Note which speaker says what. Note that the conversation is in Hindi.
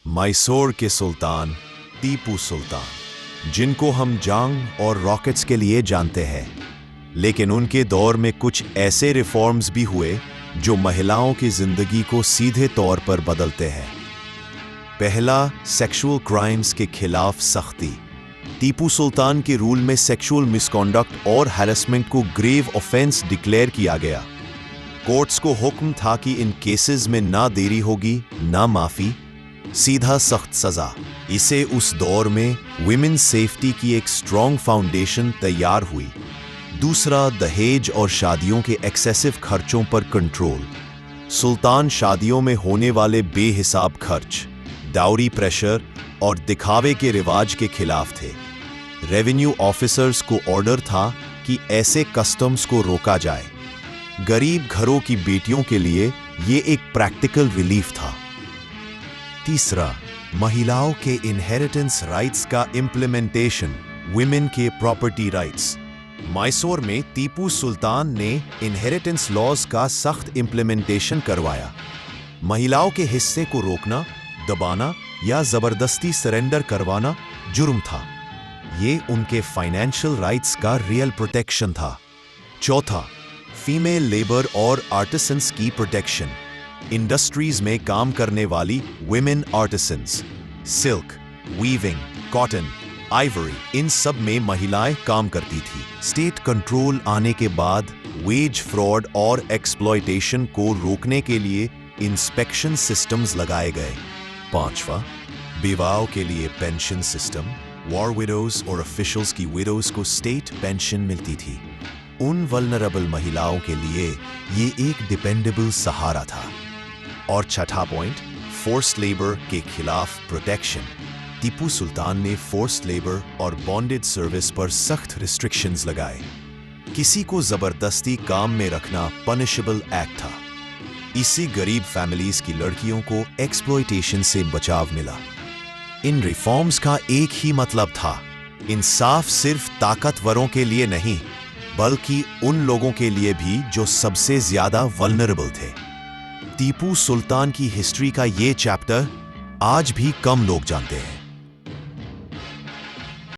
Speaker 1: मैसूर के सुल्तान टीपू सुल्तान, जिनको हम जंग और रॉकेट्स के लिए जानते हैं, लेकिन उनके दौर में कुछ ऐसे रिफॉर्म्स भी हुए जो महिलाओं की जिंदगी को सीधे तौर पर बदलते हैं। पहला, सेक्सुअल क्राइम्स के खिलाफ सख्ती। टीपू सुल्तान के रूल में सेक्सुअल मिसकॉन्डक्ट और हैरेसमेंट को ग्रेव ऑफेंस डिक्लेयर किया गया। कोर्ट्स को हुक्म था कि इन केसेस में ना देरी होगी ना माफी, सीधा सख्त सजा। इसे उस दौर में विमेन सेफ्टी की एक स्ट्रॉन्ग फाउंडेशन तैयार हुई। दूसरा, दहेज और शादियों के एक्सेसिव खर्चों पर कंट्रोल। सुल्तान शादियों में होने वाले बेहिसाब खर्च, डाउरी प्रेशर और दिखावे के रिवाज के खिलाफ थे। रेवेन्यू ऑफिसर्स को ऑर्डर था कि ऐसे कस्टम्स को रोका जाए। गरीब घरों की बेटियों के लिए ये एक प्रैक्टिकल रिलीफ था। तीसरा, महिलाओं के इनहेरिटेंस राइट्स का इम्प्लीमेंटेशन, विमेन के प्रॉपर्टी राइट्स। मैसूर में टीपू सुल्तान ने इनहेरिटेंस लॉज का सख्त इम्प्लीमेंटेशन करवाया। महिलाओं के हिस्से को रोकना, दबाना या जबरदस्ती सरेंडर करवाना जुर्म था। ये उनके फाइनेंशियल राइट्स का रियल प्रोटेक्शन था। चौथा, फीमेल लेबर और आर्टिसंस की प्रोटेक्शन। इंडस्ट्रीज में काम करने वाली women artisans, silk, weaving, cotton, ivory, इन सब में महिलाएं काम करती थी। स्टेट कंट्रोल आने के बाद वेज फ्रॉड और एक्सप्लॉयटेशन को रोकने के लिए इंस्पेक्शन सिस्टम्स लगाए गए। पांचवा, विधवाओं के लिए पेंशन सिस्टम। वॉर विडोज और ऑफिशियल्स की विडोज को स्टेट पेंशन मिलती थी। उन वल्नरेबल महिलाओं के लिए ये एक डिपेंडेबल सहारा था। और छठा पॉइंट, फोर्स्ड लेबर के खिलाफ प्रोटेक्शन। टीपू सुल्तान ने फोर्स्ड लेबर और बॉन्डेड सर्विस पर सख्त रिस्ट्रिक्शंस लगाए। किसी को जबरदस्ती काम में रखना पनिशेबल एक्ट था। इससे गरीब फैमिलीज की लड़कियों को एक्सप्लॉयटेशन से बचाव मिला। इन रिफॉर्म्स का एक ही मतलब था, इंसाफ सिर्फ ताकतवरों के लिए नहीं, बल्कि उन लोगों के लिए भी जो सबसे ज्यादा वल्नरेबल थे। टीपू सुल्तान की हिस्ट्री का ये चैप्टर आज भी कम लोग जानते हैं।